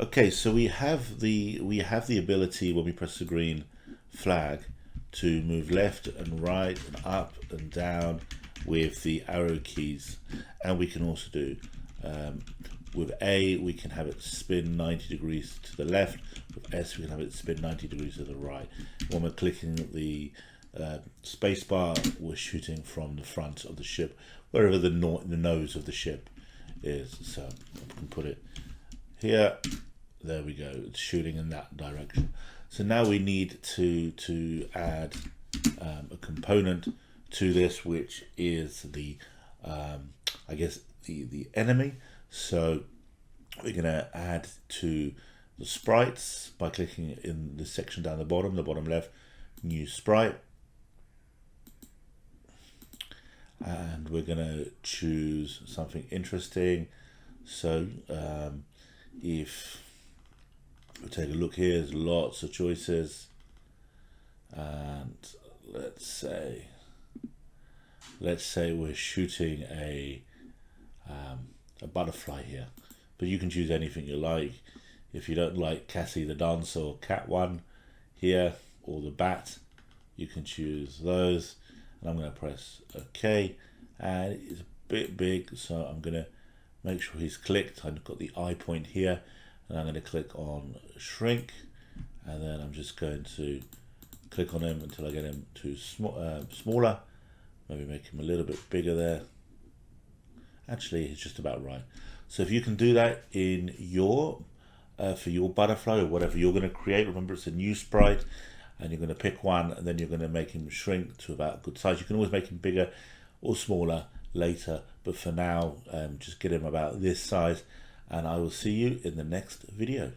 Okay, so we have the ability when we press the green flag to move left and right and up and down with the arrow keys, and we can also do with A we can have it spin 90 degrees to the left. With S we can have it spin 90 degrees to the right. When we're clicking the space bar, we're shooting from the front of the ship, wherever the nose of the ship is. So I can put it here. There we go. It's shooting in that direction. So now we need to add a component to this, which is the I guess the enemy. So we're going to add to the sprites by clicking in the section down the bottom left, new sprite, and we're going to choose something interesting. So if we take a look here, there's lots of choices, and let's say we're shooting a butterfly here, but you can choose anything you like. If you don't like Cassie the Dancer or Cat One here, or the bat, you can choose those. And I'm going to press OK, and it's a bit big, so I'm going to make sure he's clicked. I've got the eye point here, and I'm going to click on shrink, and then I'm just going to click on him until I get him to smaller. Maybe make him a little bit bigger there. Actually, it's just about right. So if you can do that in your for your butterfly or whatever you're going to create, remember it's a new sprite, and you're going to pick one, and then you're going to make him shrink to about a good size. You can always make him bigger or smaller later, but for now just get him about this size, and I will see you in the next video.